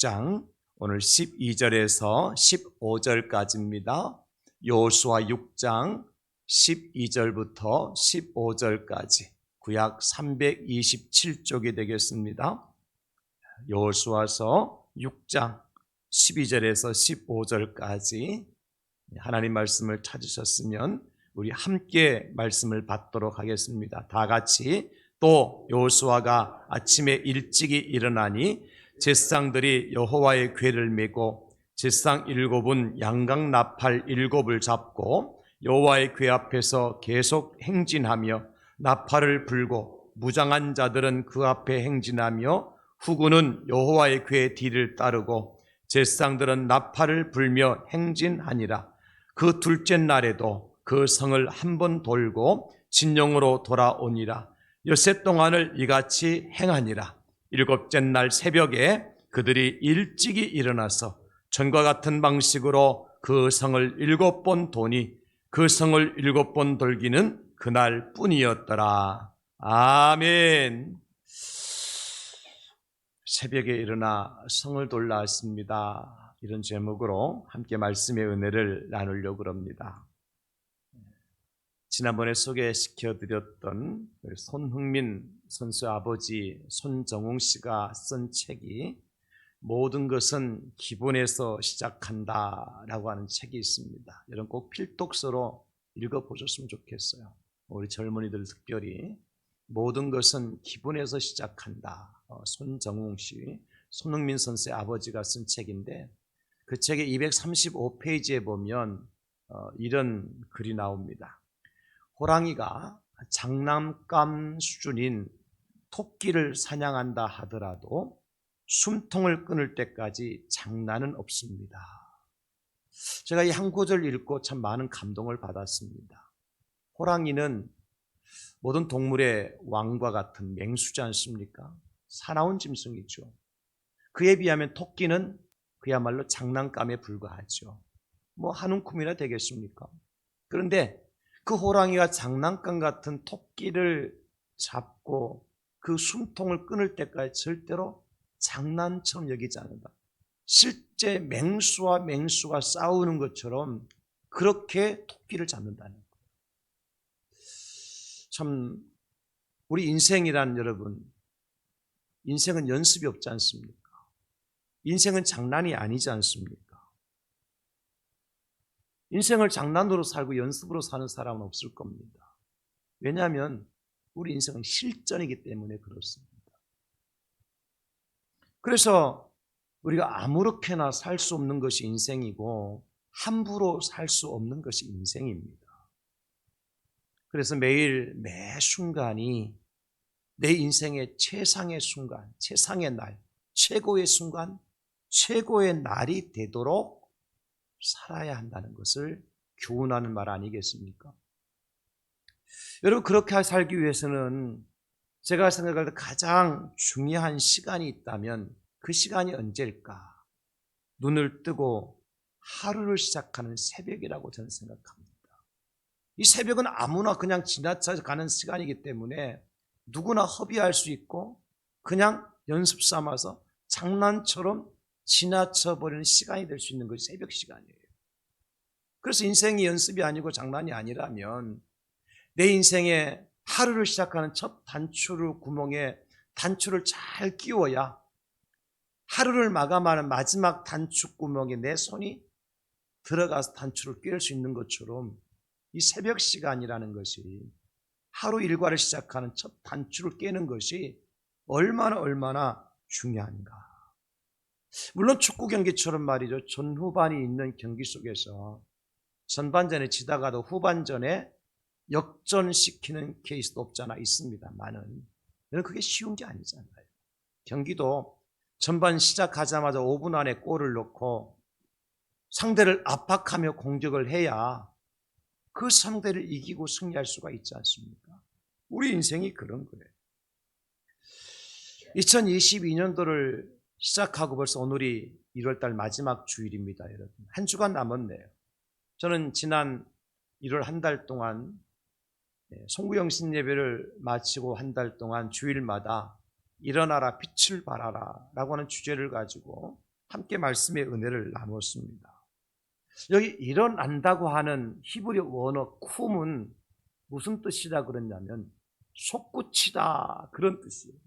6장 오늘 12절에서 15절까지입니다. 여호수아 6장 12절부터 15절까지 구약 327쪽이 되겠습니다. 여호수아서 6장 12절에서 15절까지 하나님 말씀을 찾으셨으면 우리 함께 말씀을 받도록 하겠습니다. 다 같이 또 여호수아가 아침에 일찍이 일어나니 제사장들이 여호와의 궤를 메고 제사장 7은 양각 나팔 7을 잡고 여호와의 궤 앞에서 계속 행진하며 나팔을 불고 무장한 자들은 그 앞에 행진하며 후군은 여호와의 궤 뒤를 따르고 제사장들은 나팔을 불며 행진하니라. 그 둘째 날에도 그 성을 한 번 돌고 진영으로 돌아오니라. 엿새 동안을 이같이 행하니라. 일곱째 날 새벽에 그들이 일찍이 일어나서 전과 같은 방식으로 그 성을 7번 도니 그 성을 7번 돌기는 그날 뿐이었더라. 아멘. 새벽에 일어나 성을 돌아왔습니다. 이런 제목으로 함께 말씀의 은혜를 나누려고 합니다. 지난번에 소개시켜드렸던 손흥민 선수 아버지 손정웅 씨가 쓴 책이 모든 것은 기본에서 시작한다라고 하는 책이 있습니다. 여러분 꼭 필독서로 읽어보셨으면 좋겠어요. 우리 젊은이들 특별히 모든 것은 기본에서 시작한다. 손정웅 씨, 손흥민 선수의 아버지가 쓴 책인데 그 책의 235페이지에 보면 이런 글이 나옵니다. 호랑이가 장난감 수준인 토끼를 사냥한다 하더라도 숨통을 끊을 때까지 장난은 없습니다. 제가 이 한 구절 읽고 참 많은 감동을 받았습니다. 호랑이는 모든 동물의 왕과 같은 맹수지 않습니까? 사나운 짐승이죠. 그에 비하면 토끼는 그야말로 장난감에 불과하죠. 뭐 한 움큼이나 되겠습니까? 그런데 그 호랑이가 장난감 같은 토끼를 잡고 그 숨통을 끊을 때까지 절대로 장난처럼 여기지 않는다. 실제 맹수와 맹수가 싸우는 것처럼 그렇게 토끼를 잡는다는 거예요. 참 우리 인생이란 여러분, 인생은 연습이 없지 않습니까? 인생은 장난이 아니지 않습니까? 인생을 장난으로 살고 연습으로 사는 사람은 없을 겁니다. 왜냐하면 우리 인생은 실전이기 때문에 그렇습니다. 그래서 우리가 아무렇게나 살 수 없는 것이 인생이고 함부로 살 수 없는 것이 인생입니다. 그래서 매일 매 순간이 내 인생의 최상의 순간, 최상의 날, 최고의 순간, 최고의 날이 되도록 살아야 한다는 것을 교훈하는 말 아니겠습니까? 여러분 그렇게 살기 위해서는 제가 생각할 때 가장 중요한 시간이 있다면 그 시간이 언제일까? 눈을 뜨고 하루를 시작하는 새벽이라고 저는 생각합니다. 이 새벽은 아무나 그냥 지나쳐가는 시간이기 때문에 누구나 허비할 수 있고 그냥 연습 삼아서 장난처럼 지나쳐버리는 시간이 될 수 있는 것이 새벽 시간이에요. 그래서 인생이 연습이 아니고 장난이 아니라면 내 인생에 하루를 시작하는 첫 단추를 구멍에 단추를 잘 끼워야 하루를 마감하는 마지막 단추 구멍에 내 손이 들어가서 단추를 꿰을 수 있는 것처럼 이 새벽 시간이라는 것이 하루 일과를 시작하는 첫 단추를 깨는 것이 얼마나 중요한가. 물론 축구 경기처럼 말이죠. 전후반이 있는 경기 속에서 전반전에 지다가도 후반전에 역전시키는 케이스도 없잖아. 있습니다만은 그게 쉬운 게 아니잖아요. 경기도 전반 시작하자마자 5분 안에 골을 넣고 상대를 압박하며 공격을 해야 그 상대를 이기고 승리할 수가 있지 않습니까? 우리 인생이 그런 거예요. 2022년도를 시작하고 벌써 오늘이 1월달 마지막 주일입니다. 여러분 한 주간 남았네요. 저는 지난 1월 한 달 동안 송구영신 예배를 마치고 한 달 동안 주일마다 일어나라 빛을 발하라 라고 하는 주제를 가지고 함께 말씀의 은혜를 나눴습니다. 여기 일어난다고 하는 히브리 원어 쿰은 무슨 뜻이라 그랬냐면 솟구치다 그런 뜻이에요.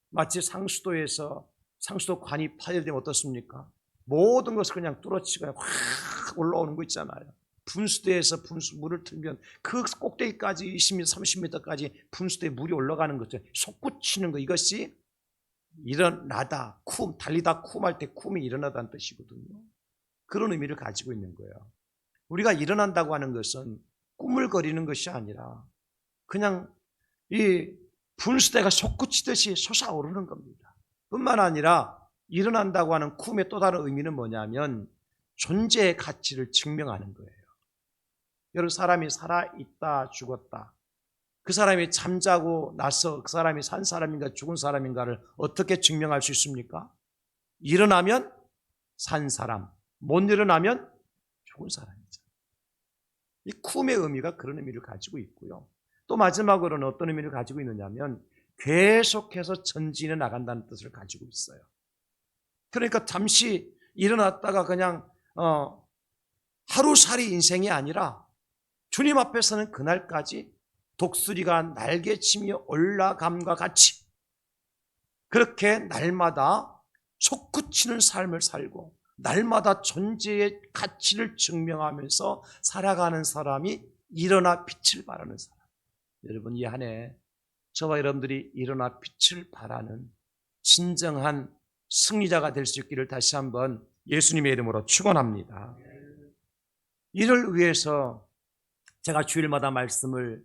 마치 상수도에서 상수도관이 파열되면 어떻습니까? 모든 것을 그냥 뚫어치고 확 올라오는 거 있잖아요. 분수대에서 물을 틀면 그 꼭대기까지 20m, 30m까지 분수대에 물이 올라가는 거죠. 솟구치는 거, 이것이 일어나다, 쿰, 달리다 쿰할 때 쿰이 일어나다는 뜻이거든요. 그런 의미를 가지고 있는 거예요. 우리가 일어난다고 하는 것은 꾸물거리는 것이 아니라 그냥 이 분수대가 솟구치듯이 솟아오르는 겁니다. 뿐만 아니라 일어난다고 하는 쿰의 또 다른 의미는 뭐냐면 존재의 가치를 증명하는 거예요. 여러분, 사람이 살아있다 죽었다, 그 사람이 잠자고 나서 그 사람이 산 사람인가 죽은 사람인가를 어떻게 증명할 수 있습니까? 일어나면 산 사람, 못 일어나면 죽은 사람이죠. 이 쿰의 의미가 그런 의미를 가지고 있고요. 또 마지막으로는 어떤 의미를 가지고 있느냐면 계속해서 전진해 나간다는 뜻을 가지고 있어요. 그러니까 잠시 일어났다가 그냥 하루살이 인생이 아니라 주님 앞에서는 그날까지 독수리가 날개치며 올라감과 같이 그렇게 날마다 솟구치는 삶을 살고 날마다 존재의 가치를 증명하면서 살아가는 사람이 일어나 빛을 발하는 사람. 여러분, 이 한 해 저와 여러분들이 일어나 빛을 발하는 진정한 승리자가 될 수 있기를 다시 한번 예수님의 이름으로 축원합니다. 이를 위해서 제가 주일마다 말씀을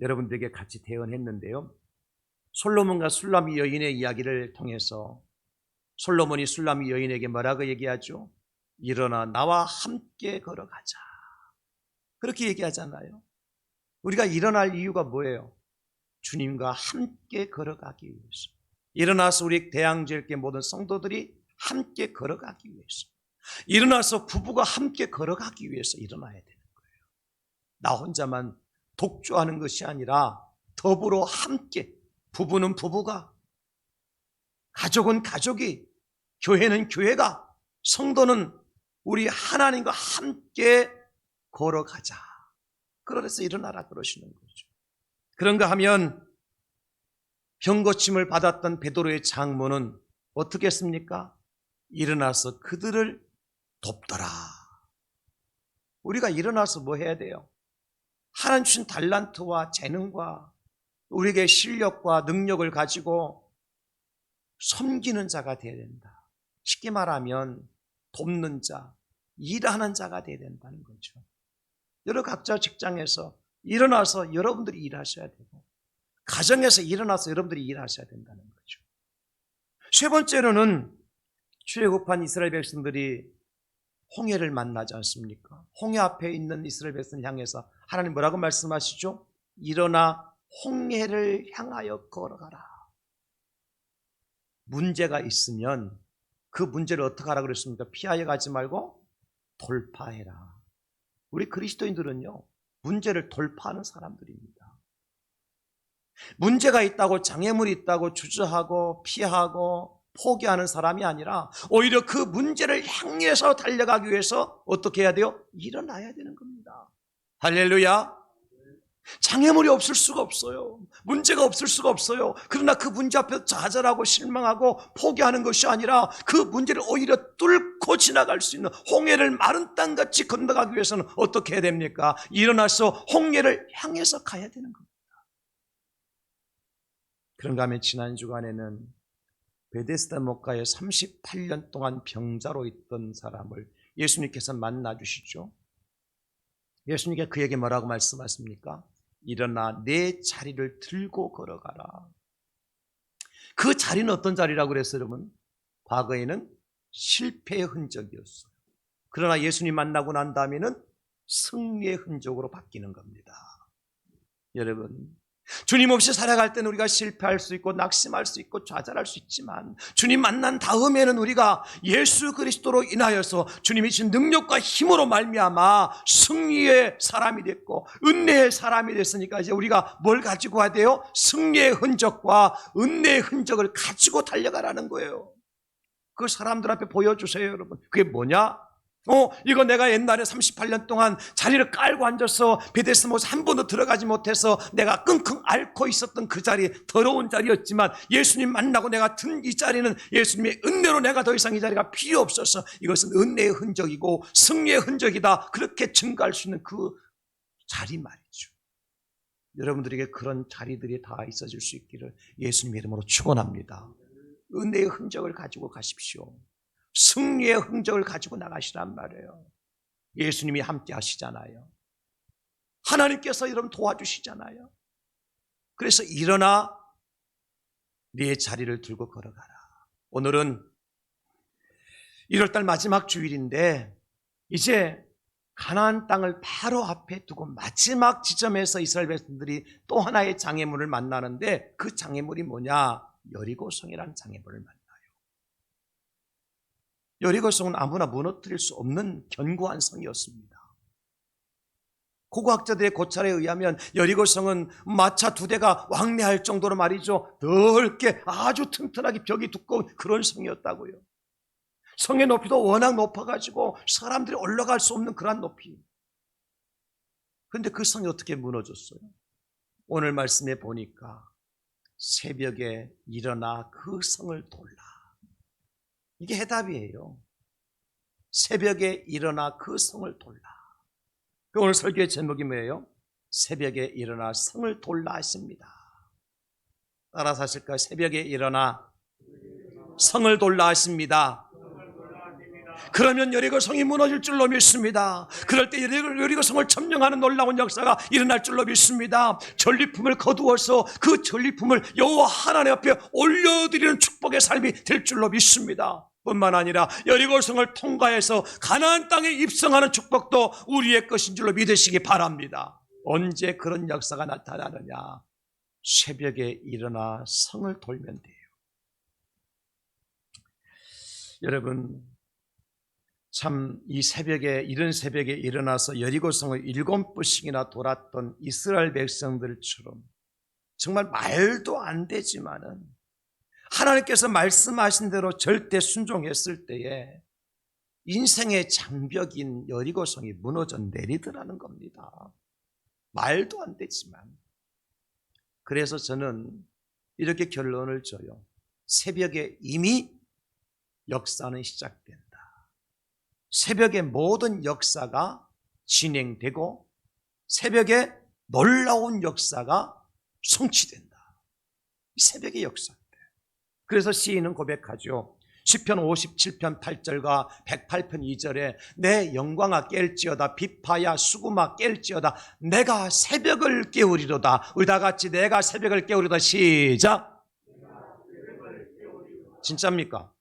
여러분들에게 같이 대언했는데요. 솔로몬과 술람이 여인의 이야기를 통해서 솔로몬이 술람이 여인에게 뭐라고 얘기하죠? 일어나 나와 함께 걸어가자. 그렇게 얘기하잖아요. 우리가 일어날 이유가 뭐예요? 주님과 함께 걸어가기 위해서. 일어나서 우리 대양제일교회 모든 성도들이 함께 걸어가기 위해서. 일어나서 부부가 함께 걸어가기 위해서 일어나야 되는 거예요. 나 혼자만 독주하는 것이 아니라 더불어 함께, 부부는 부부가, 가족은 가족이, 교회는 교회가, 성도는 우리 하나님과 함께 걸어가자. 그래서 일어나라 그러시는 거죠. 그런가 하면 병고침을 받았던 베드로의 장모는 어떻게 했습니까? 일어나서 그들을 돕더라. 우리가 일어나서 뭐 해야 돼요? 하나님 주신 달란트와 재능과 우리에게 실력과 능력을 가지고 섬기는 자가 되어야 된다. 쉽게 말하면 돕는 자, 일하는 자가 되어야 된다는 거죠. 여러 각자 직장에서 일어나서 여러분들이 일하셔야 되고 가정에서 일어나서 여러분들이 일하셔야 된다는 거죠. 세 번째로는 출애굽한 이스라엘 백성들이 홍해를 만나지 않습니까? 홍해 앞에 있는 이스라엘 백성을 향해서 하나님 뭐라고 말씀하시죠? 일어나 홍해를 향하여 걸어가라. 문제가 있으면 그 문제를 어떻게 하라 그랬습니까? 피하여 가지 말고 돌파해라. 우리 그리스도인들은요, 문제를 돌파하는 사람들입니다. 문제가 있다고, 장애물이 있다고 주저하고 피하고 포기하는 사람이 아니라 오히려 그 문제를 향해서 달려가기 위해서 어떻게 해야 돼요? 일어나야 되는 겁니다. 할렐루야. 장애물이 없을 수가 없어요. 문제가 없을 수가 없어요. 그러나 그 문제 앞에서 좌절하고 실망하고 포기하는 것이 아니라 그 문제를 오히려 뚫고 지나갈 수 있는 홍해를 마른 땅같이 건너가기 위해서는 어떻게 해야 됩니까? 일어나서 홍해를 향해서 가야 되는 겁니다. 그런가 하면 지난 주간에는 베데스다 목가에 38년 동안 병자로 있던 사람을 예수님께서 만나주시죠. 예수님께 그에게 뭐라고 말씀하십니까? 일어나 내 자리를 들고 걸어가라. 그 자리는 어떤 자리라고 그랬어요, 여러분? 과거에는 실패의 흔적이었어요. 그러나 예수님 만나고 난 다음에는 승리의 흔적으로 바뀌는 겁니다. 여러분, 주님 없이 살아갈 때는 우리가 실패할 수 있고 낙심할 수 있고 좌절할 수 있지만 주님 만난 다음에는 우리가 예수 그리스도로 인하여서 주님이 주신 능력과 힘으로 말미암아 승리의 사람이 됐고 은혜의 사람이 됐으니까 이제 우리가 뭘 가지고 와야 돼요? 승리의 흔적과 은혜의 흔적을 가지고 달려가라는 거예요. 그 사람들 앞에 보여주세요, 여러분. 그게 뭐냐? 이거 내가 옛날에 38년 동안 자리를 깔고 앉아서 베데스모스 한 번도 들어가지 못해서 내가 끙끙 앓고 있었던 그 자리, 더러운 자리였지만 예수님 만나고 내가 든 이 자리는 예수님의 은혜로 내가 더 이상 이 자리가 필요 없어서 이것은 은혜의 흔적이고 승리의 흔적이다, 그렇게 증거할 수 있는 그 자리 말이죠. 여러분들에게 그런 자리들이 다 있어질 수 있기를 예수님의 이름으로 축원합니다. 은혜의 흔적을 가지고 가십시오. 승리의 흔적을 가지고 나가시란 말이에요. 예수님이 함께 하시잖아요. 하나님께서 여러분 도와주시잖아요. 그래서 일어나 네 자리를 들고 걸어가라. 오늘은 1월달 마지막 주일인데 이제 가나안 땅을 바로 앞에 두고 마지막 지점에서 이스라엘 백성들이 또 하나의 장애물을 만나는데 그 장애물이 뭐냐? 여리고성이라는 장애물을 만나요. 여리고성은 아무나 무너뜨릴 수 없는 견고한 성이었습니다. 고고학자들의 고찰에 의하면 여리고성은 마차 2대가 왕래할 정도로 말이죠, 넓게 아주 튼튼하게 벽이 두꺼운 그런 성이었다고요. 성의 높이도 워낙 높아가지고 사람들이 올라갈 수 없는 그런 높이. 그런데 그 성이 어떻게 무너졌어요? 오늘 말씀에 보니까 새벽에 일어나 그 성을 돌라. 이게 해답이에요. 새벽에 일어나 그 성을 돌라. 오늘 설교의 제목이 뭐예요? 새벽에 일어나 성을 돌라 했습니다. 따라서 하실까요? 새벽에 일어나 성을 돌라 했습니다. 그러면 여리고성이 무너질 줄로 믿습니다. 그럴 때 여리고성을 점령하는 놀라운 역사가 일어날 줄로 믿습니다. 전리품을 거두어서 그 전리품을 여호와 하나님 앞에 올려드리는 축복의 삶이 될 줄로 믿습니다. 뿐만 아니라 여리고성을 통과해서 가나안 땅에 입성하는 축복도 우리의 것인 줄로 믿으시기 바랍니다. 언제 그런 역사가 나타나느냐? 새벽에 일어나 성을 돌면 돼요. 여러분, 참 이 새벽에, 이른 새벽에 일어나서 여리고성을 7번씩이나 돌았던 이스라엘 백성들처럼 정말 말도 안 되지만은 하나님께서 말씀하신 대로 절대 순종했을 때에 인생의 장벽인 여리고성이 무너져 내리더라는 겁니다. 말도 안 되지만. 그래서 저는 이렇게 결론을 줘요. 새벽에 이미 역사는 시작된다. 새벽에 모든 역사가 진행되고 새벽에 놀라운 역사가 성취된다. 새벽의 역사. 그래서 시인은 고백하죠. 시편 57편 8절과 108편 2절에 내 영광아 깰지어다, 비파야 수구마 깰지어다, 내가 새벽을 깨우리로다. 우리 다 같이 내가 새벽을 깨우리로다. 시작. 진짜입니까?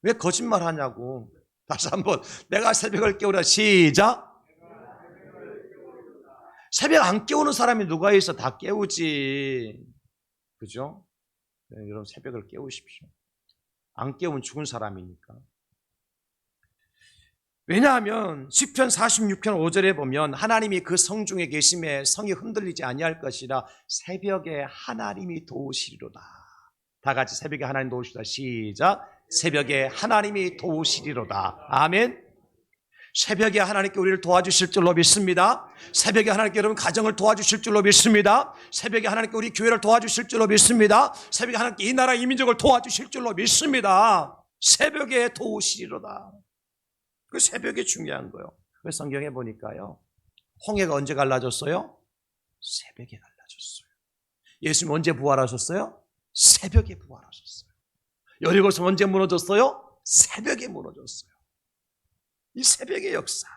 왜 거짓말 하냐고. 다시 한번 내가 새벽을 깨우리로다. 시작. 새벽 안 깨우는 사람이 누가 있어? 다 깨우지. 그죠? 네, 여러분 새벽을 깨우십시오. 안 깨우면 죽은 사람이니까. 왜냐하면 시편 46편 5절에 보면 하나님이 그 성 중에 계심에 성이 흔들리지 아니할 것이라 새벽에 하나님이 도우시리로다. 다 같이 새벽에 하나님 도우시리로다. 시작. 새벽에 하나님이 도우시리로다. 아멘. 새벽에 하나님께 우리를 도와주실 줄로 믿습니다. 새벽에 하나님께 여러분 가정을 도와주실 줄로 믿습니다. 새벽에 하나님께 우리 교회를 도와주실 줄로 믿습니다. 새벽에 하나님께 이 나라 이 민족을 도와주실 줄로 믿습니다. 새벽에 도우시리로다. 그 새벽이 중요한 거예요. 그 성경에 보니까요, 홍해가 언제 갈라졌어요? 새벽에 갈라졌어요. 예수님 언제 부활하셨어요? 새벽에 부활하셨어요. 여리고성 언제 무너졌어요? 새벽에 무너졌어요. 이 새벽의 역사.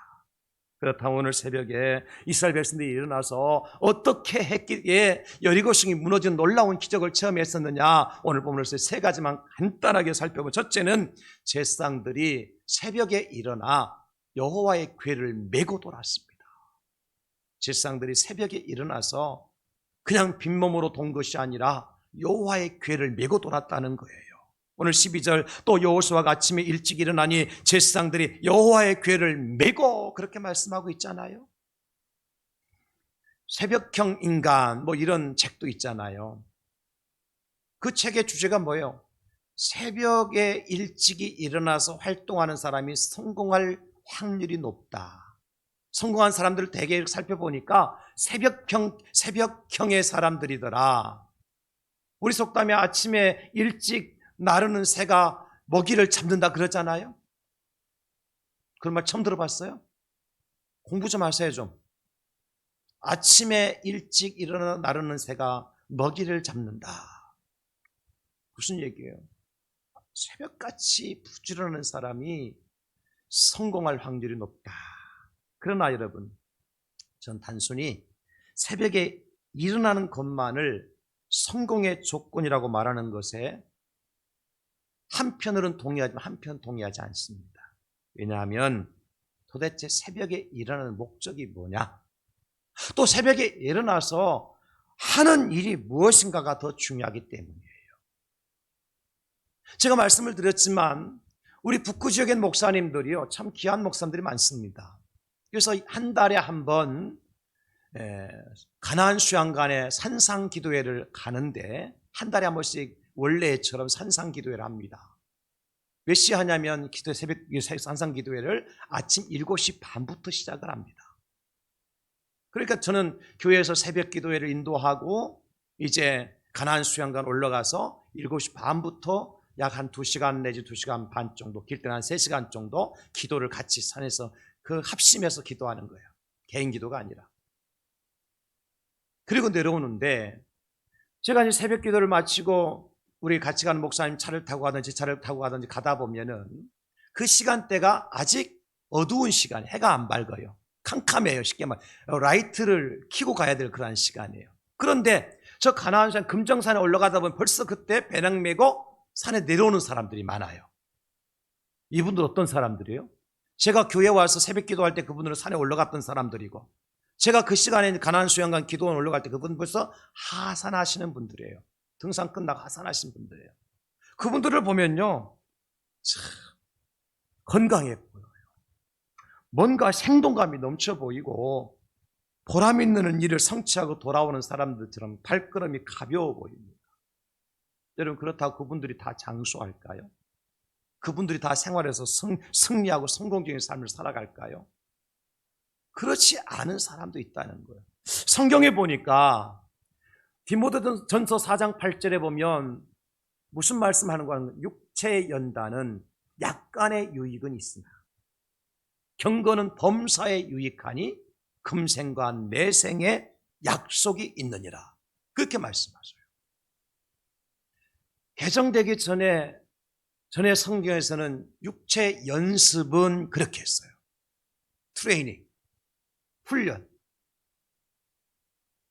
그렇다면 오늘 새벽에 이스라엘 백성들이 일어나서 어떻게 했기에 여리고성이 무너진 놀라운 기적을 체험했었느냐, 오늘 본문에서 3가지만 간단하게 살펴보면, 첫째는 제사장들이 새벽에 일어나 여호와의 궤를 메고 돌았습니다. 제사장들이 새벽에 일어나서 그냥 빈몸으로 돈 것이 아니라 여호와의 궤를 메고 돌았다는 거예요. 오늘 12절 또 여호수아가 아침에 일찍 일어나니 제사장들이 여호와의 궤를 메고, 그렇게 말씀하고 있잖아요. 새벽형 인간 뭐 이런 책도 있잖아요. 그 책의 주제가 뭐예요? 새벽에 일찍이 일어나서 활동하는 사람이 성공할 확률이 높다. 성공한 사람들을 대개 살펴보니까 새벽형의 사람들이더라. 우리 속담에 아침에 일찍 나르는 새가 먹이를 잡는다 그러잖아요. 그런 말 처음 들어봤어요? 공부 좀 하세요 좀. 아침에 일찍 일어나 나르는 새가 먹이를 잡는다. 무슨 얘기예요? 새벽같이 부지런한 사람이 성공할 확률이 높다. 그러나 여러분, 전 단순히 새벽에 일어나는 것만을 성공의 조건이라고 말하는 것에 한편으로는 동의하지만 한편 동의하지 않습니다. 왜냐하면 도대체 새벽에 일어나는 목적이 뭐냐? 또 새벽에 일어나서 하는 일이 무엇인가가 더 중요하기 때문이에요. 제가 말씀을 드렸지만 우리 북구 지역의 목사님들이요, 참 귀한 목사님들이 많습니다. 그래서 한 달에 한 번 가나안 수양관에 산상 기도회를 가는데 한 달에 한 번씩 원래처럼 산상 기도회를 합니다. 몇 시에 하냐면 새벽 산상 기도회를 아침 7시 반부터 시작을 합니다. 그러니까 저는 교회에서 새벽 기도회를 인도하고 이제 가나안 수양관 올라가서 7시 반부터 약 한 2시간 내지 2시간 반 정도, 길 때는 한 3시간 정도 기도를 같이 산에서 합심해서 기도하는 거예요. 개인 기도가 아니라. 그리고 내려오는데 제가 이제 새벽 기도를 마치고 우리 같이 가는 목사님 차를 타고 가든지 가다 보면은 그 시간대가 아직 어두운 시간, 해가 안 밝아요. 캄캄해요. 쉽게 말 라이트를 켜고 가야 될 그런 시간이에요. 그런데 저 가나안산 금정산에 올라가다 보면 벌써 그때 배낭 메고 산에 내려오는 사람들이 많아요. 이분들 어떤 사람들이에요? 제가 교회 와서 새벽 기도할 때 그분들은 산에 올라갔던 사람들이고, 제가 그 시간에 가나안 수양관 기도원 올라갈 때 그분 벌써 하산하시는 분들이에요. 등산 끝나고 하산하신 분들이에요. 그분들을 보면요, 참 건강해 보여요. 뭔가 생동감이 넘쳐 보이고 보람 있는 일을 성취하고 돌아오는 사람들처럼 발걸음이 가벼워 보입니다. 여러분, 그렇다고 그분들이 다 장수할까요? 그분들이 다 생활에서 승리하고 성공적인 삶을 살아갈까요? 그렇지 않은 사람도 있다는 거예요. 성경에 보니까 디모데전서 4장 8절에 보면 무슨 말씀하는 거냐? 육체의 연단은 약간의 유익은 있으나 경건은 범사에 유익하니 금생과 내생에 약속이 있느니라. 그렇게 말씀하세요. 개정되기 전에 성경에서는 육체 연습은 그렇게 했어요. 트레이닝, 훈련.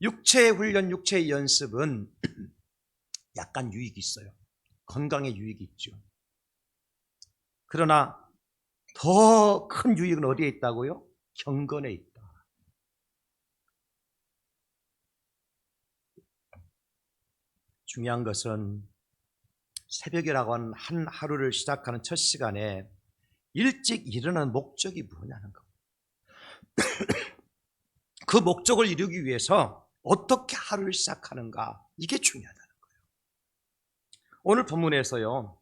육체의 훈련, 육체의 연습은 약간 유익이 있어요. 건강에 유익이 있죠. 그러나 더 큰 유익은 어디에 있다고요? 경건에 있다. 중요한 것은 새벽이라고 하는 한 하루를 시작하는 첫 시간에 일찍 일어나는 목적이 뭐냐는 것. 그 목적을 이루기 위해서 어떻게 하루를 시작하는가, 이게 중요하다는 거예요. 오늘 본문에서요,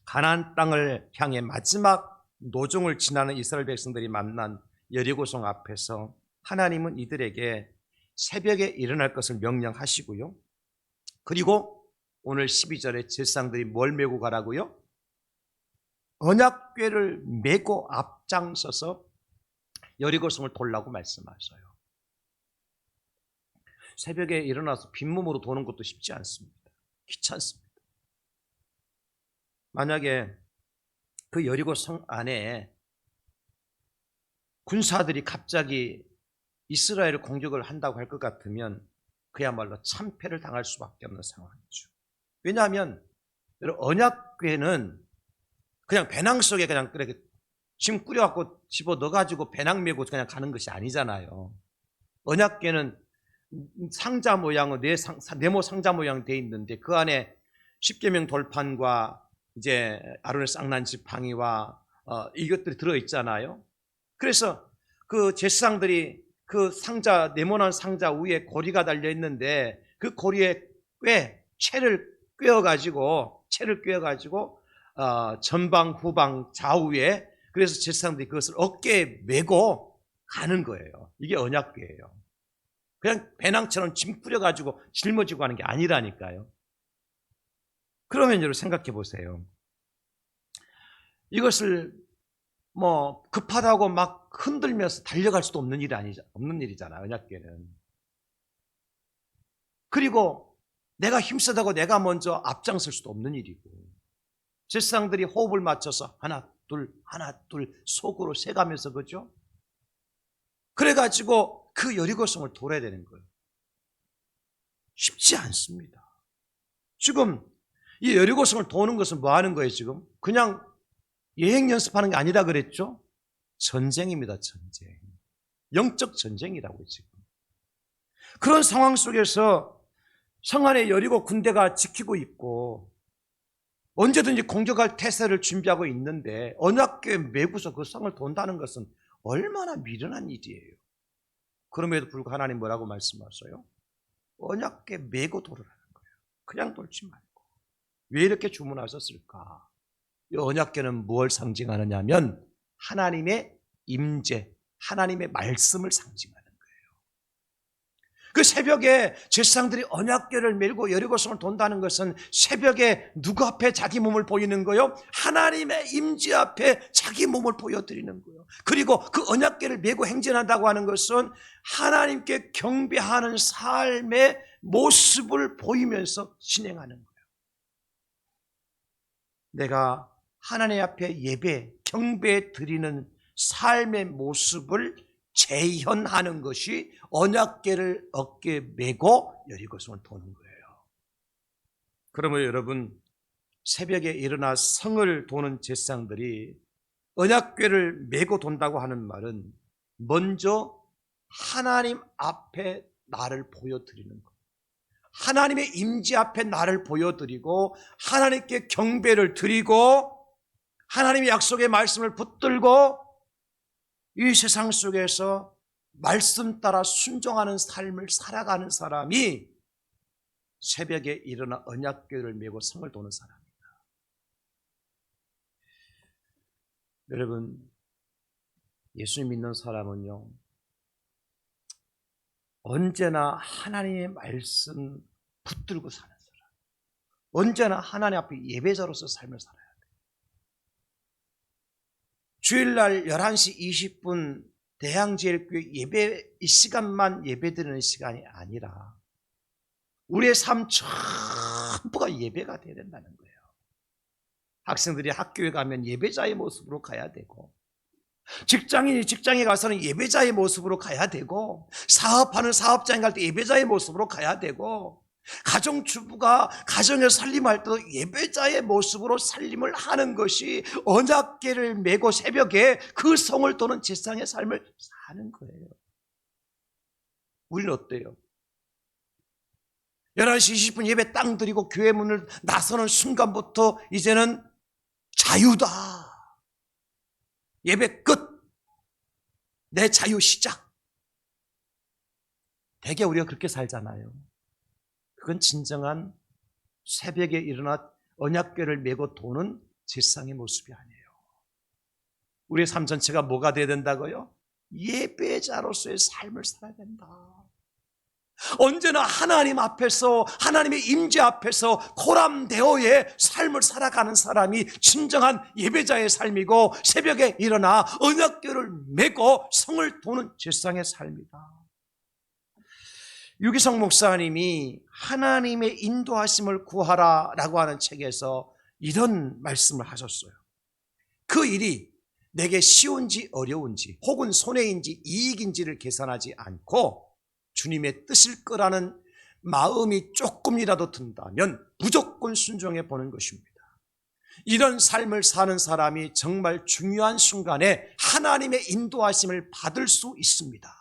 가나안 땅을 향해 마지막 노종을 지나는 이스라엘 백성들이 만난 여리고성 앞에서 하나님은 이들에게 새벽에 일어날 것을 명령하시고요, 그리고 오늘 12절에 제사장들이 뭘 메고 가라고요? 언약궤를 메고 앞장서서 여리고성을 돌라고 말씀하셔요. 새벽에 일어나서 빈몸으로 도는 것도 쉽지 않습니다. 귀찮습니다. 만약에 그 여리고성 안에 군사들이 갑자기 이스라엘을 공격을 한다고 할 것 같으면 그야말로 참패를 당할 수밖에 없는 상황이죠. 왜냐하면 언약궤는 그냥 배낭 속에 그냥 그렇게 짐 꾸려갖고 집어 넣어가지고 배낭 메고 그냥 가는 것이 아니잖아요. 언약궤는 상자 모양으로 네모 상자 모양 돼 있는데 그 안에 십계명 돌판과 이제 아론의 쌍난 지팡이와 이것들이 들어 있잖아요. 그래서 그 제사장들이 그 상자, 네모난 상자 위에 고리가 달려 있는데 그 고리에 채를 꿰어가지고 채를 꿰어가지고 전방, 후방, 좌우에, 그래서 제사장들이 그것을 어깨에 메고 가는 거예요. 이게 언약궤예요. 그냥 배낭처럼 짐 뿌려가지고 짊어지고 가는 게 아니라니까요. 그러면 여러분 생각해 보세요. 이것을 뭐 급하다고 막 흔들면서 달려갈 수도 없는 일이잖아요. 언약궤는. 그리고 내가 힘쓰다고 내가 먼저 앞장설 수도 없는 일이고, 제사장들이 호흡을 맞춰서 하나 둘 속으로 세가면서, 그죠? 그래가지고 그 여리고성을 돌아야 되는 거예요. 쉽지 않습니다. 지금 이 여리고성을 도는 것은 뭐 하는 거예요? 지금 그냥 여행 연습하는 게 아니라 그랬죠? 전쟁입니다. 전쟁. 영적 전쟁이라고요. 지금 그런 상황 속에서 성 안에 여리고 군대가 지키고 있고 언제든지 공격할 태세를 준비하고 있는데 언약궤 메고서 그 성을 돈다는 것은 얼마나 미련한 일이에요. 그럼에도 불구하고 하나님 뭐라고 말씀하세요? 언약궤 메고 돌으라는 거예요. 그냥 돌지 말고. 왜 이렇게 주문하셨을까? 이 언약궤는 무엇을 상징하느냐 하면 하나님의 임재, 하나님의 말씀을 상징하는 거예요. 그 새벽에 제사장들이 언약궤를 메고 여리고성을 돈다는 것은 새벽에 누구 앞에 자기 몸을 보이는 거요? 하나님의 임재 앞에 자기 몸을 보여드리는 거예요. 그리고 그 언약궤를 메고 행진한다고 하는 것은 하나님께 경배하는 삶의 모습을 보이면서 진행하는 거예요. 내가 하나님 앞에 예배, 경배 드리는 삶의 모습을 재현하는 것이 언약궤를 어깨에 메고 여리고성을 도는 거예요. 그러면 여러분, 새벽에 일어나 성을 도는 제사장들이 언약궤를 메고 돈다고 하는 말은 먼저 하나님 앞에 나를 보여드리는 거예요. 하나님의 임재 앞에 나를 보여드리고 하나님께 경배를 드리고 하나님의 약속의 말씀을 붙들고 이 세상 속에서 말씀 따라 순종하는 삶을 살아가는 사람이 새벽에 일어나 언약궤를 메고 성을 도는 사람입니다. 여러분, 예수 믿는 사람은요, 언제나 하나님의 말씀 붙들고 사는 사람, 언제나 하나님 앞에 예배자로서 삶을 살아야 돼요. 주일날 11시 20분 대양제일교회 예배, 이 시간만 예배드리는 시간이 아니라 우리의 삶 전부가 예배가 되어야 된다는 거예요. 학생들이 학교에 가면 예배자의 모습으로 가야 되고, 직장인이 직장에 가서는 예배자의 모습으로 가야 되고, 사업하는 사업장에 갈 때 예배자의 모습으로 가야 되고, 가정주부가 가정을 살림할 때도 예배자의 모습으로 살림을 하는 것이 언약궤를 메고 새벽에 그 성을 도는 제사장의 삶을 사는 거예요. 우리는 어때요? 11시 20분 예배 땅 드리고 교회 문을 나서는 순간부터 이제는 자유다. 예배 끝. 내 자유 시작. 대개 우리가 그렇게 살잖아요. 그건 진정한 새벽에 일어나 언약궤를 메고 도는 제사장의 모습이 아니에요. 우리의 삶 전체가 뭐가 되어야 된다고요? 예배자로서의 삶을 살아야 된다. 언제나 하나님 앞에서, 하나님의 임재 앞에서 코람데오의 삶을 살아가는 사람이 진정한 예배자의 삶이고, 새벽에 일어나 언약궤를 메고 성을 도는 제사장의 삶이다. 유기성 목사님이 하나님의 인도하심을 구하라라고 하는 책에서 이런 말씀을 하셨어요. 그 일이 내게 쉬운지 어려운지 혹은 손해인지 이익인지를 계산하지 않고 주님의 뜻일 거라는 마음이 조금이라도 든다면 무조건 순종해 보는 것입니다. 이런 삶을 사는 사람이 정말 중요한 순간에 하나님의 인도하심을 받을 수 있습니다.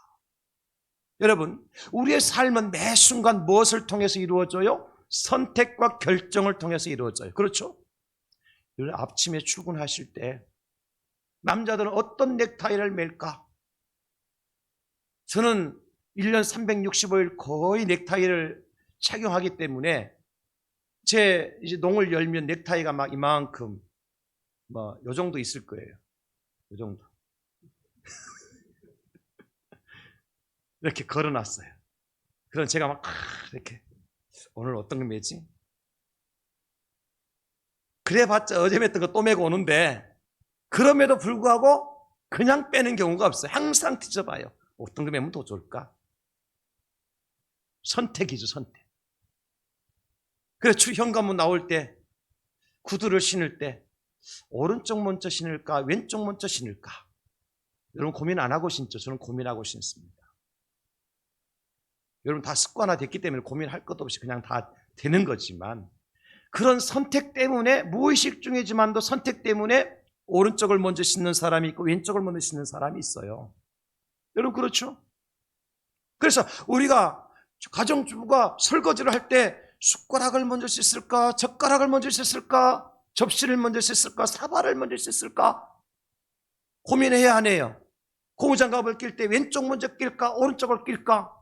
여러분, 우리의 삶은 매 순간 무엇을 통해서 이루어져요? 선택과 결정을 통해서 이루어져요. 그렇죠? 아침에 출근하실 때 남자들은 어떤 넥타이를 맬까? 저는 1년 365일 거의 넥타이를 착용하기 때문에 제 이제 농을 열면 넥타이가 막 이만큼 요 정도 있을 거예요. 요 정도. 이렇게 걸어놨어요. 그럼 제가 막 이렇게 오늘 어떤 거 매지? 그래봤자 어제 맸던 거 또 매고 오는데 그럼에도 불구하고 그냥 빼는 경우가 없어요. 항상 뒤져봐요. 어떤 거 매면 더 좋을까? 선택이죠, 선택. 그래서 현관문 나올 때 구두를 신을 때 오른쪽 먼저 신을까 왼쪽 먼저 신을까? 여러분 고민 안 하고 신죠? 저는 고민하고 신습니다. 여러분 다 습관화 됐기 때문에 고민할 것도 없이 그냥 다 되는 거지만 그런 선택 때문에 무의식 중이지만도 선택 때문에 오른쪽을 먼저 신는 사람이 있고 왼쪽을 먼저 신는 사람이 있어요. 여러분 그렇죠? 그래서 우리가 가정주부가 설거지를 할 때 숟가락을 먼저 씻을까? 젓가락을 먼저 씻을까? 접시를 먼저 씻을까? 사발을 먼저 씻을까? 고민해야 하네요. 고무장갑을 낄 때 왼쪽 먼저 낄까? 오른쪽을 낄까?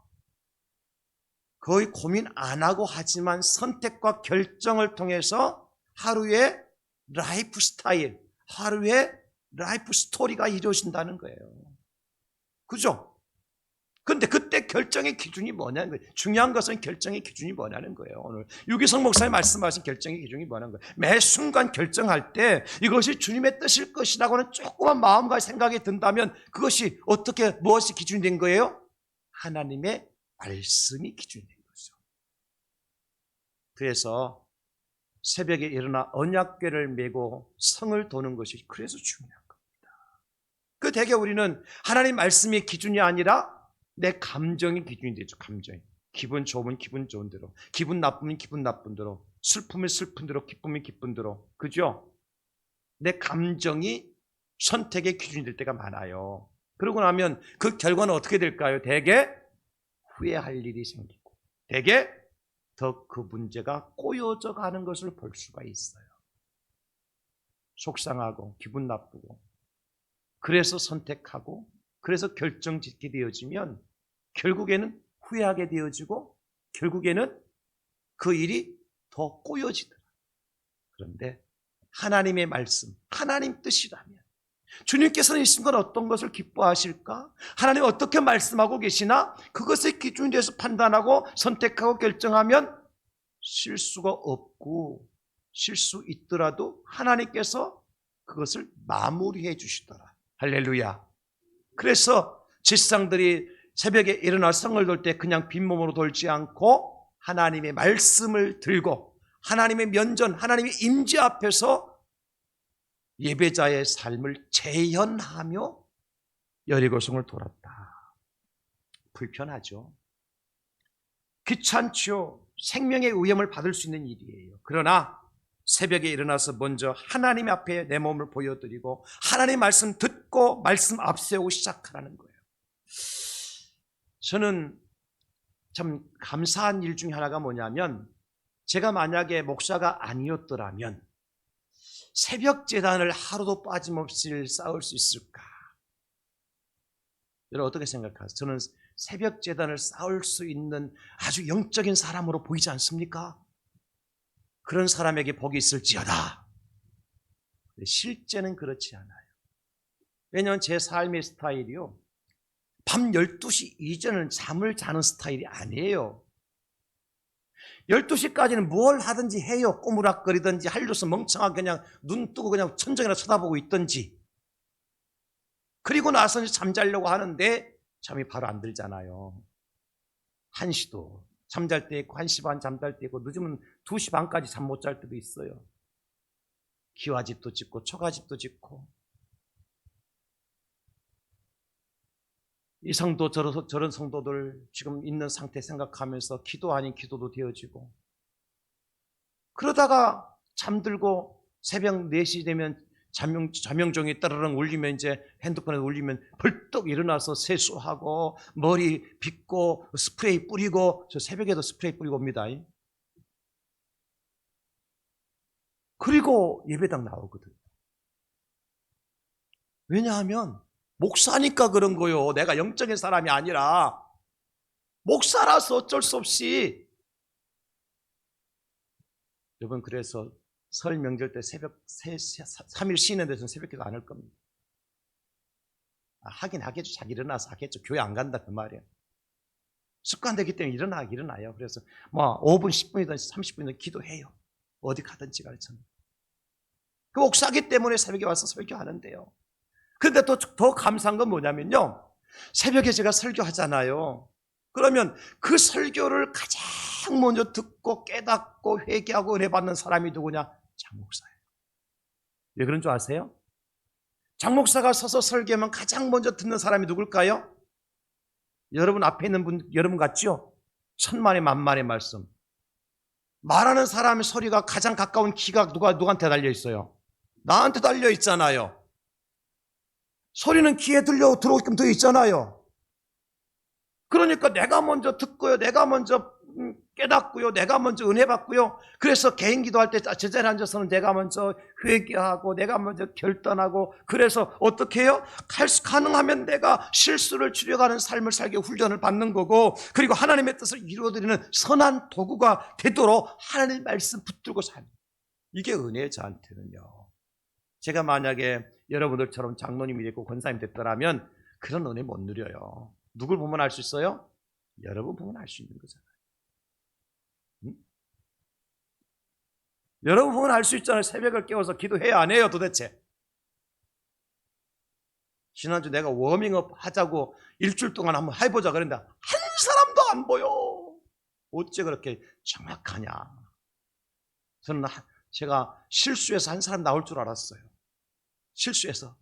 거의 고민 안 하고 하지만 선택과 결정을 통해서 하루의 라이프 스타일, 하루의 라이프 스토리가 이루어진다는 거예요. 그죠? 그런데 그때 결정의 기준이 뭐냐는 거예요. 중요한 것은 결정의 기준이 뭐냐는 거예요. 오늘 유기성 목사님 말씀하신 결정의 기준이 뭐냐는 거예요. 매 순간 결정할 때 이것이 주님의 뜻일 것이라고는 조그만 마음과 생각이 든다면 그것이 어떻게 무엇이 기준이 된 거예요? 하나님의 말씀이 기준이 된 거죠. 그래서 새벽에 일어나 언약궤를 메고 성을 도는 것이 그래서 중요한 겁니다. 그 대개 우리는 하나님 말씀이 기준이 아니라 내 감정이 기준이 되죠. 감정이. 기분 좋으면 기분 좋은 대로, 기분 나쁘면 기분 나쁜 대로, 슬프면 슬픈 대로, 기쁘면 기쁜 대로. 그죠? 내 감정이 선택의 기준이 될 때가 많아요. 그러고 나면 그 결과는 어떻게 될까요? 대개 후회할 일이 생기고 대개 더 그 문제가 꼬여져 가는 것을 볼 수가 있어요. 속상하고 기분 나쁘고 그래서 선택하고 그래서 결정 짓게 되어지면 결국에는 후회하게 되어지고 결국에는 그 일이 더 꼬여지더라. 그런데 하나님의 말씀, 하나님 뜻이라면 주님께서는 이 순간 어떤 것을 기뻐하실까? 하나님 어떻게 말씀하고 계시나? 그것의 기준이 돼서 판단하고 선택하고 결정하면 실수가 없고 실수 있더라도 하나님께서 그것을 마무리해 주시더라. 할렐루야. 그래서 지상들이 새벽에 일어나 성을 돌 때 그냥 빈몸으로 돌지 않고 하나님의 말씀을 들고 하나님의 면전, 하나님의 임재 앞에서 예배자의 삶을 재현하며 여리고성을 돌았다. 불편하죠. 귀찮죠. 생명의 위험을 받을 수 있는 일이에요. 그러나 새벽에 일어나서 먼저 하나님 앞에 내 몸을 보여드리고 하나님 말씀 듣고 말씀 앞세우고 시작하라는 거예요. 저는 참 감사한 일 중에 하나가 뭐냐면 제가 만약에 목사가 아니었더라면 새벽 제단을 하루도 빠짐없이 쌓을 수 있을까? 여러분 어떻게 생각하세요? 저는 새벽 제단을 쌓을 수 있는 아주 영적인 사람으로 보이지 않습니까? 그런 사람에게 복이 있을지어다. 실제는 그렇지 않아요. 왜냐하면 제 삶의 스타일이요. 밤 12시 이전은 잠을 자는 스타일이 아니에요. 12시까지는 뭘 하든지 해요. 꼬무락거리든지 한류서 멍청하게 그냥 눈 뜨고 그냥 천정이나 쳐다보고 있든지. 그리고 나서 잠자려고 하는데 잠이 바로 안 들잖아요. 1시도 잠잘 때 있고 1시 반 잠잘 때 있고 늦으면 2시 반까지 잠 못 잘 때도 있어요. 기와집도 짓고 초가집도 짓고 이 성도 저런 성도들 지금 있는 상태 생각하면서 기도 아닌 기도도 되어지고 그러다가 잠들고 새벽 4시 되면 자명종이 따르릉 울리면 이제 핸드폰에 울리면 벌떡 일어나서 세수하고 머리 빗고 스프레이 뿌리고 저 새벽에도 스프레이 뿌리고 옵니다. 그리고 예배당 나오거든요. 왜냐하면 목사니까 그런 거요. 내가 영적인 사람이 아니라 목사라서 어쩔 수 없이 여러분, 그래서 설 명절 때 새벽 3일 쉬는 데서는 새벽기도 안 할 겁니다. 하긴 하겠죠. 자기 일어나서 하겠죠. 교회 안 간다 그 말이에요. 습관되기 때문에 일어나요. 그래서 뭐 5분, 10분이든 30분이든 기도해요. 어디 가든지 가르쳐는. 그 옥사기 때문에 새벽에 와서 설교하는데요. 그런데 또 더 감사한 건 뭐냐면요. 새벽에 제가 설교하잖아요. 그러면 그 설교를 가장 먼저 듣고 깨닫고 회개하고 은혜 받는 사람이 누구냐? 장 목사예요. 왜 그런 줄 아세요? 장 목사가 서서 설교하면 가장 먼저 듣는 사람이 누굴까요? 여러분 앞에 있는 분, 여러분 같죠? 천만의 만만의 말씀. 말하는 사람의 소리가 가장 가까운 키가 누구한테 달려 있어요? 나한테 달려 있잖아요. 소리는 귀에 들어오게끔 되어 있잖아요. 그러니까 내가 먼저 듣고요. 내가 먼저 깨닫고요. 내가 먼저 은혜 받고요. 그래서 개인 기도할 때 제자리에 앉아서는 내가 먼저 회개하고 내가 먼저 결단하고 그래서 어떻게 해요? 가능하면 내가 실수를 줄여가는 삶을 살게 훈련을 받는 거고 그리고 하나님의 뜻을 이루어드리는 선한 도구가 되도록 하나님의 말씀 붙들고 사는 이게 은혜예요. 저한테는요. 제가 만약에 여러분들처럼 장로님이 됐고 권사님 됐더라면 그런 은혜 못 누려요. 누굴 보면 알 수 있어요? 여러분 보면 알 수 있는 거잖아요. 응? 여러분 보면 알 수 있잖아요. 새벽을 깨워서 기도해야 안 해요 도대체. 지난주 내가 워밍업 하자고 일주일 동안 한번 해보자 그랬는데 한 사람도 안 보여. 어째 그렇게 정확하냐. 저는 제가 실수해서 한 사람 나올 줄 알았어요. 실수해서.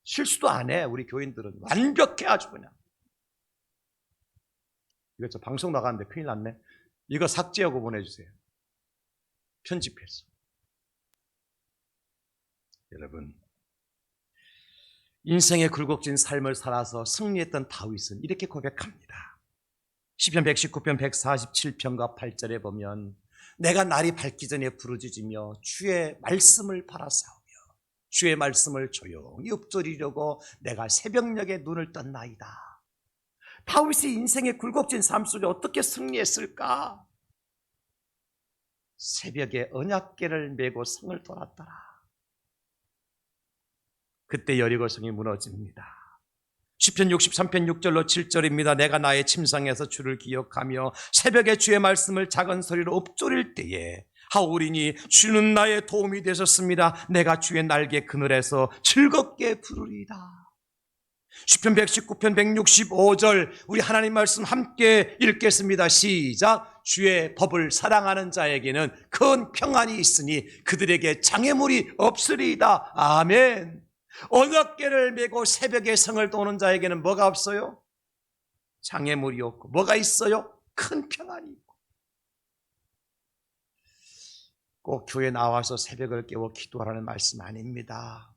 실수도 안 해 우리 교인들은. 완벽해 아주 그냥. 이거 저 방송 나가는데 큰일 났네. 이거 삭제하고 보내주세요. 편집해서. 여러분, 인생의 굴곡진 삶을 살아서 승리했던 다윗은 이렇게 고백합니다. 시편 119편 147편과 8절에 보면 내가 날이 밝기 전에 부르짖으며 주의 말씀을 바라사오며 주의 말씀을 조용히 읊조리려고 내가 새벽녘에 눈을 떴나이다. 다윗이 인생의 굴곡진 삶 속에 어떻게 승리했을까? 새벽에 언약궤를 메고 성을 돌았더라. 그때 여리고성이 무너집니다. 시편 63편 6절로 7절입니다. 내가 나의 침상에서 주를 기억하며 새벽에 주의 말씀을 작은 소리로 읊조릴 때에 하오리니 주는 나의 도움이 되셨습니다. 내가 주의 날개 그늘에서 즐겁게 부르리이다. 시편 119편 165절 우리 하나님 말씀 함께 읽겠습니다. 시작. 주의 법을 사랑하는 자에게는 큰 평안이 있으니 그들에게 장애물이 없으리이다. 아멘. 언약궤를 메고 새벽에 성을 도는 자에게는 뭐가 없어요? 장애물이 없고 뭐가 있어요? 큰 평안이 있고. 꼭 교회 나와서 새벽을 깨워 기도하라는 말씀 아닙니다.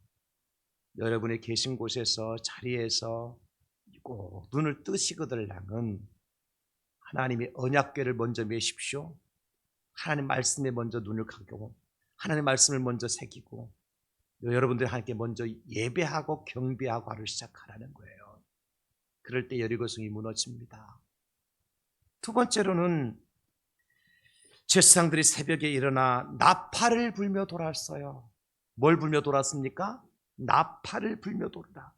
여러분이 계신 곳에서 자리에서 꼭 눈을 뜨시거들랑은 하나님의 언약궤를 먼저 메십시오. 하나님 말씀에 먼저 눈을 감고 하나님 말씀을 먼저 새기고 여러분들이 하나님께 먼저 예배하고 경배하고 하루 시작하라는 거예요. 그럴 때 여리고성이 무너집니다. 두 번째로는 제사장들이 새벽에 일어나 나팔을 불며 돌았어요. 뭘 불며 돌았습니까? 나팔을 불며 돌으라.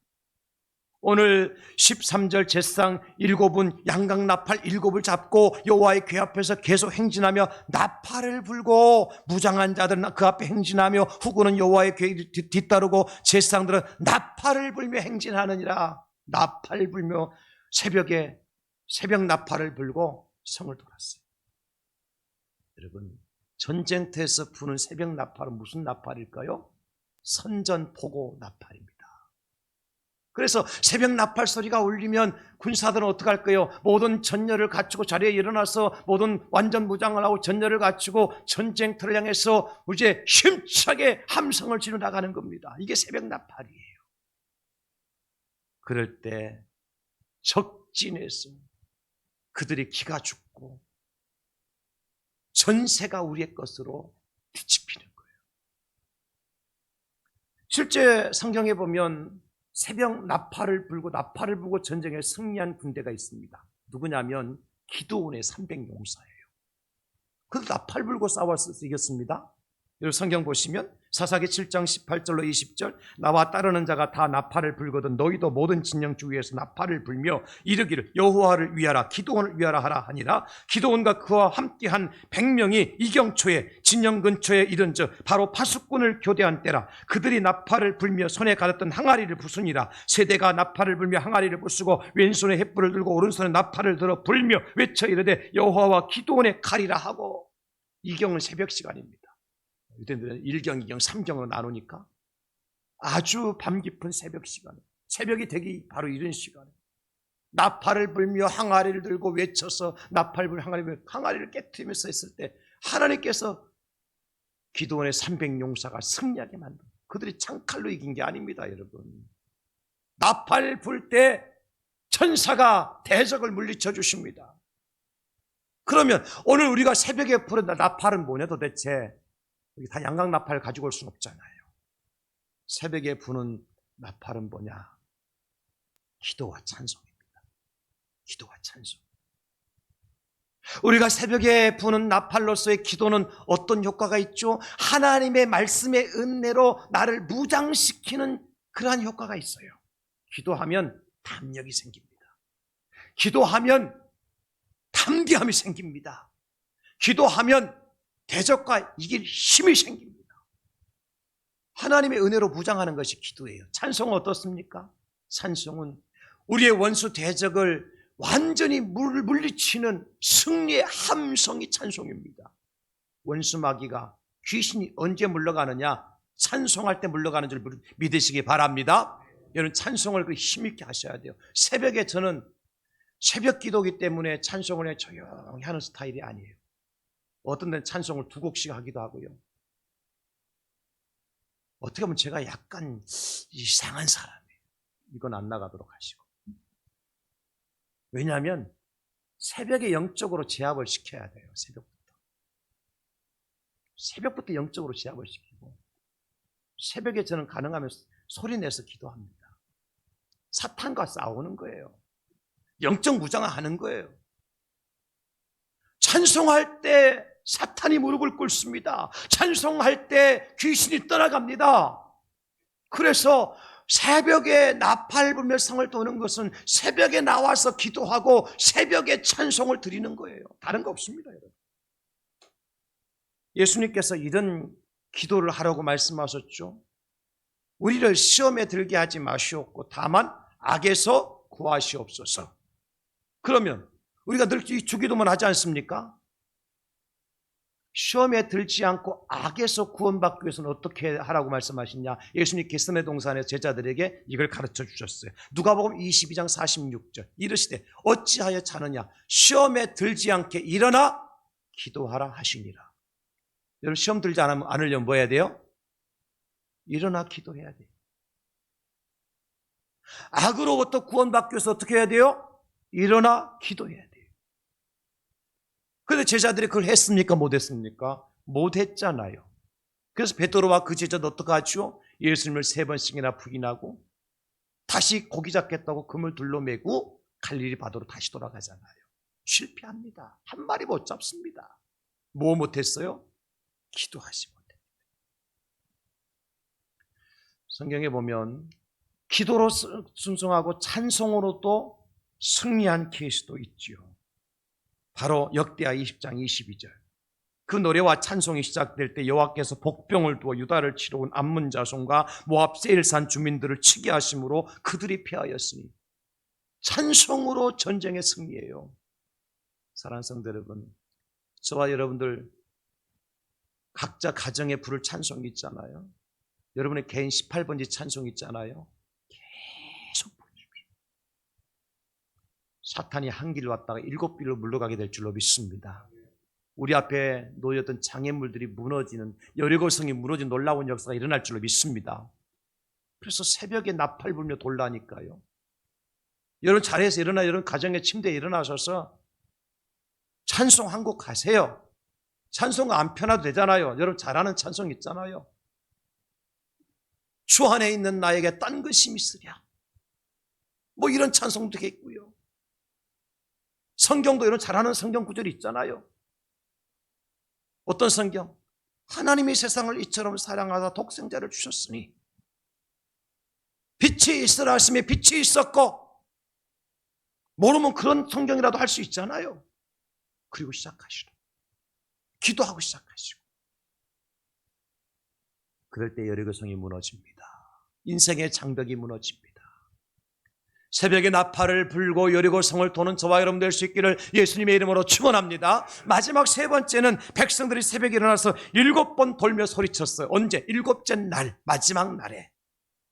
오늘 13절 제사장 7은 양각 나팔 7을 잡고 여호와의 궤 앞에서 계속 행진하며 나팔을 불고 무장한 자들은 그 앞에 행진하며 후군은 여호와의 궤 뒤따르고 제사장들은 나팔을 불며 행진하느니라. 나팔 불며 새벽 나팔을 불고 성을 돌았어요. 여러분, 전쟁터에서 부는 새벽 나팔은 무슨 나팔일까요? 선전포고 나팔입니다. 그래서 새벽 나팔 소리가 울리면 군사들은 어떻게 할까요? 모든 전열을 갖추고 자리에 일어나서 모든 완전 무장을 하고 전열을 갖추고 전쟁터를 향해서 이제 힘차게 함성을 지르 나가는 겁니다. 이게 새벽 나팔이에요. 그럴 때 적진에서 그들이 기가 죽고 전세가 우리의 것으로 뒤집히는 거예요. 실제 성경에 보면 새벽 나팔을 불고 전쟁에 승리한 군대가 있습니다. 누구냐면 기드온의 300용사예요. 그래도 나팔 불고 싸워서 이겼습니다. 여러분 성경 보시면 사사기 7장 18절로 20절 나와 따르는 자가 다 나팔을 불거든 너희도 모든 진영 주위에서 나팔을 불며 이르기를 여호와를 위하라 기드온을 위하라 하라 하니라. 기드온과 그와 함께한 100명이 이경초에 진영 근처에 이른즉 바로 파수꾼을 교대한 때라. 그들이 나팔을 불며 손에 가졌던 항아리를 부수니라. 세대가 나팔을 불며 항아리를 부수고 왼손에 횃불을 들고 오른손에 나팔을 들어 불며 외쳐 이르되 여호와와 기드온의 칼이라 하고. 이경은 새벽 시간입니다. 이때는 1경, 2경, 3경으로 나누니까 아주 밤 깊은 새벽 시간에, 새벽이 되기 바로 이런 시간에 나팔을 불며 항아리를 들고 외쳐서 나팔 불며 항아리를 깨트리면서 했을 때 하나님께서 기드온의 300용사가 승리하게 만든, 그들이 창칼로 이긴 게 아닙니다. 여러분, 나팔 불 때 천사가 대적을 물리쳐 주십니다. 그러면 오늘 우리가 새벽에 부른 나팔은 뭐냐 도대체? 여기 다 양각 나팔 가지고 올 수는 없잖아요. 새벽에 부는 나팔은 뭐냐? 기도와 찬송입니다. 기도와 찬송. 우리가 새벽에 부는 나팔로서의 기도는 어떤 효과가 있죠? 하나님의 말씀의 은혜로 나를 무장시키는 그러한 효과가 있어요. 기도하면 담력이 생깁니다. 기도하면 담대함이 생깁니다. 기도하면 대적과 이길 힘이 생깁니다. 하나님의 은혜로 무장하는 것이 기도예요. 찬송은 어떻습니까? 찬송은 우리의 원수 대적을 완전히 물리치는 승리의 함성이 찬송입니다. 원수 마귀가, 귀신이 언제 물러가느냐? 찬송할 때 물러가는 줄 믿으시기 바랍니다. 여러분 찬송을 그 힘있게 하셔야 돼요. 새벽에 저는 새벽 기도기 때문에 찬송을 조용히 하는 스타일이 아니에요. 어떤 데는 찬송을 2곡씩 하기도 하고요. 어떻게 보면 제가 약간 이상한 사람이에요. 이건 안 나가도록 하시고. 왜냐하면 새벽에 영적으로 제압을 시켜야 돼요. 새벽부터 영적으로 제압을 시키고, 새벽에 저는 가능하면 소리 내서 기도합니다. 사탄과 싸우는 거예요. 영적 무장하는 거예요. 찬송할 때 사탄이 무릎을 꿇습니다. 찬송할 때 귀신이 떠나갑니다. 그래서 새벽에 나팔 불며 성을 도는 것은 새벽에 나와서 기도하고 새벽에 찬송을 드리는 거예요. 다른 거 없습니다, 여러분. 예수님께서 이런 기도를 하라고 말씀하셨죠. 우리를 시험에 들게 하지 마시옵고 다만 악에서 구하시옵소서. 그러면 우리가 늘 주기도문 하지 않습니까? 시험에 들지 않고 악에서 구원받기 위해서는 어떻게 하라고 말씀하시냐? 예수님 겟세마네 동산에서 제자들에게 이걸 가르쳐 주셨어요. 누가복음 22장 46절 이르시되 어찌하여 자느냐? 시험에 들지 않게 일어나 기도하라 하시니라. 여러분 시험 들지 않으려면 뭐 해야 돼요? 일어나 기도해야 돼요. 악으로부터 구원받기 위해서 어떻게 해야 돼요? 일어나 기도해야 돼요. 그런데 제자들이 그걸 했습니까? 못했습니까? 못했잖아요. 그래서 베드로와 그 제자도 어떡하죠? 예수님을 3번씩이나 부인하고 다시 고기 잡겠다고 금을 둘러매고 갈릴리 바다로 다시 돌아가잖아요. 실패합니다. 한 마리 못 잡습니다. 뭐 못했어요? 기도하지 못했어요. 성경에 보면 기도로 순종하고 찬송으로도 승리한 케이스도 있지요. 바로 역대하 20장 22절. 그 노래와 찬송이 시작될 때 여호와께서 복병을 두어 유다를 치러 온 암몬 자손과 모압 세일산 주민들을 치게 하심으로 그들이 패하였으니 찬송으로 전쟁의 승리예요. 사랑하는 성도 여러분, 저와 여러분들 각자 가정에 부를 찬송이 있잖아요. 여러분의 개인 18번지 찬송 있잖아요. 계속 부르십시오. 사탄이 한 길 왔다가 7길로 물러가게 될 줄로 믿습니다. 우리 앞에 놓였던 장애물들이 무너지는, 여리고성이 무너진 놀라운 역사가 일어날 줄로 믿습니다. 그래서 새벽에 나팔 불며 돌라니까요. 여러분 자리에서 일어나, 여러분 가정의 침대에 일어나셔서 찬송 한 곡 하세요. 찬송 안 펴놔도 되잖아요. 여러분 잘하는 찬송 있잖아요. 주 안에 있는 나에게 딴 것이 있으랴. 뭐 이런 찬송도 있고요. 성경도 이런 잘하는 성경 구절이 있잖아요. 어떤 성경? 하나님이 세상을 이처럼 사랑하사 독생자를 주셨으니 빛이 있으라 하심에 빛이 있었고, 모르면 그런 성경이라도 할 수 있잖아요. 그리고 시작하시라. 기도하고 시작하시고. 그럴 때 여리고성이 무너집니다. 인생의 장벽이 무너집니다. 새벽에 나팔을 불고 여리고성을 도는 저와 여러분 될 수 있기를 예수님의 이름으로 축원합니다. 마지막 세 번째는 백성들이 새벽에 일어나서 7번 돌며 소리쳤어요. 언제? 7째 날, 마지막 날에.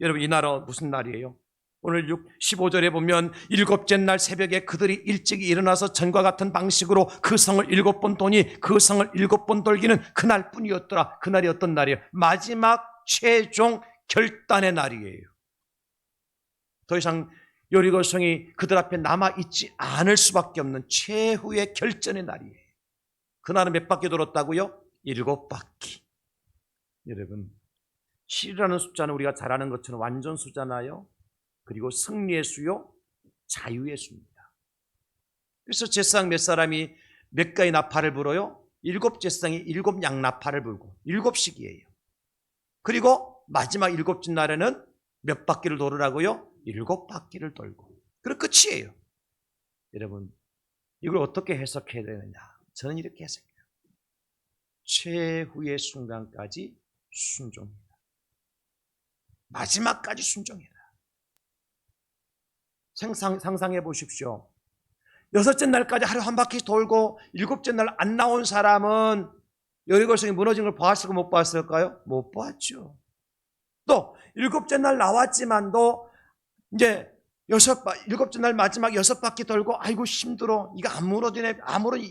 여러분, 이 날은 무슨 날이에요? 오늘 15절에 보면 7째 날 새벽에 그들이 일찍 일어나서 전과 같은 방식으로 그 성을 7번 도니 그 성을 7번 돌기는 그날뿐이었더라. 그날이 어떤 날이에요? 마지막 최종 결단의 날이에요. 더 이상 여리고성이 그들 앞에 남아있지 않을 수밖에 없는 최후의 결전의 날이에요. 그날은 몇 바퀴 돌았다고요? 7바퀴. 여러분, 7이라는 숫자는 우리가 잘 아는 것처럼 완전 수잖아요. 그리고 승리의 수요, 자유의 수입니다. 그래서 제사장 몇 사람이 몇 가지 나팔을 불어요? 7제사장이 7양나팔을 불고 7식이에요. 그리고 마지막 7째 날에는 몇 바퀴를 돌으라고요? 7바퀴를 돌고. 그럼 끝이에요. 여러분, 이걸 어떻게 해석해야 되느냐? 저는 이렇게 해석해요. 최후의 순간까지 순종이다. 마지막까지 순종해라. 상상해 보십시오. 6째 날까지 하루 한 바퀴 돌고 7째 날 안 나온 사람은 여리고성이 무너진 걸 보았을까 못 보았을까요? 못 보았죠. 또 7째 날 나왔지만도 이제 7째 날 마지막 6바퀴 돌고 아이고 힘들어, 이거 안 무너지네, 아무런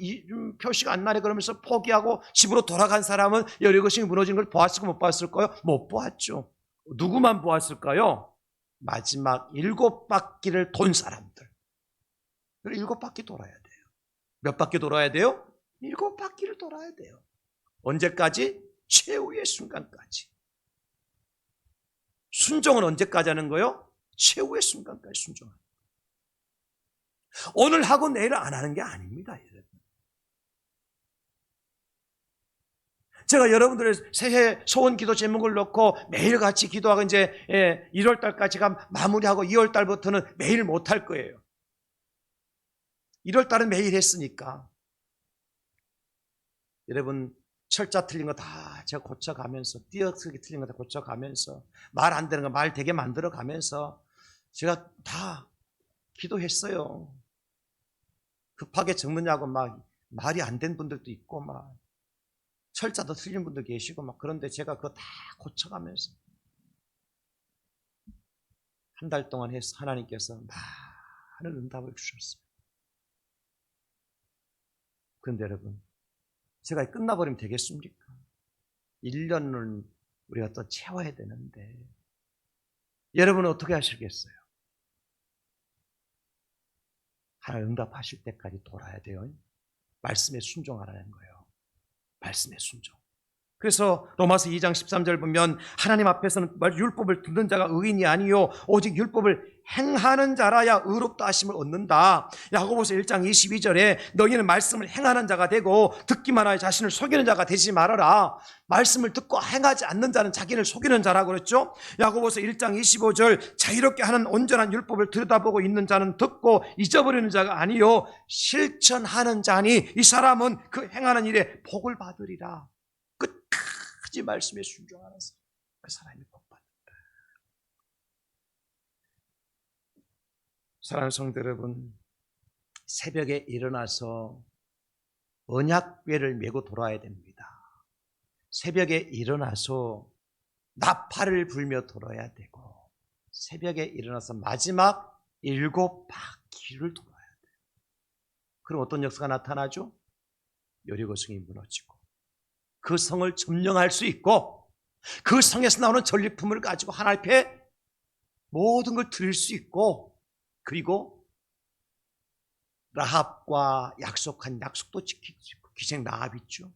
표시가 안 나네 그러면서 포기하고 집으로 돌아간 사람은 여리고성이 무너진 걸 보았을까 못 보았을까요? 못 보았죠. 누구만 보았을까요? 마지막 7바퀴를 돈 사람들. 7바퀴 돌아야 돼요. 몇 바퀴 돌아야 돼요? 7바퀴를 돌아야 돼요. 언제까지? 최후의 순간까지. 순종은 언제까지 하는 거예요? 최후의 순간까지 순종하는 거예요. 오늘 하고 내일 안 하는 게 아닙니다, 여러분. 제가 여러분들의 새해 소원 기도 제목을 놓고 매일 같이 기도하고 이제 1월 달까지가 마무리하고 2월 달부터는 매일 못 할 거예요. 1월 달은 매일 했으니까. 여러분, 철자 틀린 거 다 제가 고쳐가면서, 띄어쓰기 틀린 거 다 고쳐가면서, 말 안 되는 거 말 되게 만들어가면서 제가 다 기도했어요. 급하게 적느냐고 막 말이 안 된 분들도 있고 막 철자도 틀린 분도 계시고 막. 그런데 제가 그거 다 고쳐가면서 한 달 동안 해서 하나님께서 많은 응답을 주셨어요. 그런데 여러분, 제가 끝나버리면 되겠습니까? 1년은 우리가 또 채워야 되는데 여러분은 어떻게 하시겠어요? 하나님 응답하실 때까지 돌아야 돼요. 말씀에 순종하라는 거예요. 말씀에 순종. 그래서 로마서 2장 13절 보면 하나님 앞에서는 율법을 듣는 자가 의인이 아니요 오직 율법을 행하는 자라야 의롭다 하심을 얻는다. 야고보서 1장 22절에 너희는 말씀을 행하는 자가 되고 듣기만 하여 자신을 속이는 자가 되지 말아라. 말씀을 듣고 행하지 않는 자는 자기를 속이는 자라고 그랬죠. 야고보서 1장 25절 자유롭게 하는 온전한 율법을 들여다보고 있는 자는 듣고 잊어버리는 자가 아니요 실천하는 자니 이 사람은 그 행하는 일에 복을 받으리라. 끝까지 말씀에 순종하는 사람, 그 사람이 복받는다. 사랑하는 성도 여러분, 새벽에 일어나서 언약궤를 메고 돌아야 됩니다. 새벽에 일어나서 나팔을 불며 돌아야 되고 새벽에 일어나서 마지막 7바퀴를 돌아야 돼요. 그럼 어떤 역사가 나타나죠? 여리고성이 무너지고 그 성을 점령할 수 있고 그 성에서 나오는 전리품을 가지고 하나님 앞에 모든 걸 드릴 수 있고, 그리고 라합과 약속한 약속도 지키고 기생 라합 있죠.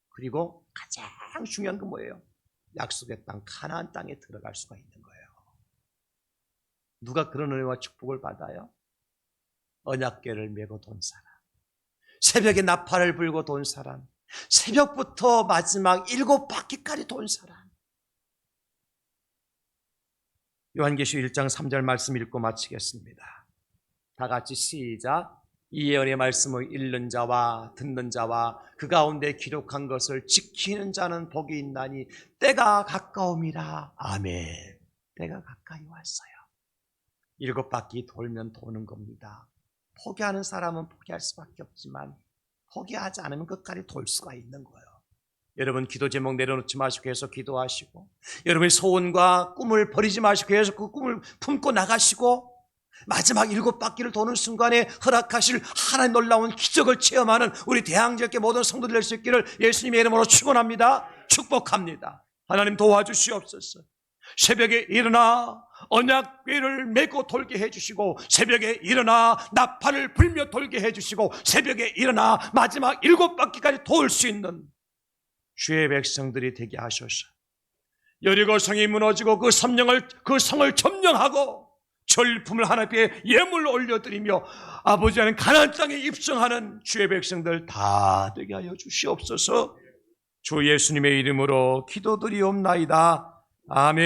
그리고 가장 중요한 건 뭐예요? 약속의 땅 가나안 땅에 들어갈 수가 있는 거예요. 누가 그런 은혜와 축복을 받아요? 언약궤를 메고 돈 사람, 새벽에 나팔을 불고 돈 사람, 새벽부터 마지막 7바퀴까지 돈 사람. 요한계시록 1장 3절 말씀 읽고 마치겠습니다. 다 같이 시작. 이 예언의 말씀을 읽는 자와 듣는 자와 그 가운데 기록한 것을 지키는 자는 복이 있나니 때가 가까움이라. 아멘. 때가 가까이 왔어요. 7바퀴 돌면 도는 겁니다. 포기하는 사람은 포기할 수밖에 없지만 포기하지 않으면 끝까지 돌 수가 있는 거예요. 여러분 기도 제목 내려놓지 마시고 계속 기도하시고, 여러분의 소원과 꿈을 버리지 마시고 계속 그 꿈을 품고 나가시고, 마지막 7바퀴를 도는 순간에 허락하실 하나님 놀라운 기적을 체험하는 우리 대항지역의 모든 성도들 될 수 있기를 예수님의 이름으로 축원합니다. 축복합니다. 하나님 도와주시옵소서. 새벽에 일어나 언약궤를 메고 돌게 해주시고, 새벽에 일어나 나팔을 불며 돌게 해주시고, 새벽에 일어나 마지막 7바퀴까지 도울 수 있는 주의 백성들이 되게 하소서. 여리고 성이 무너지고 그 성을 점령하고 전리품을 하나님께 예물로 올려드리며 아버지 하나님 가나안 땅에 입성하는 주의 백성들 다 되게 하여 주시옵소서. 주 예수님의 이름으로 기도드리옵나이다. 아멘.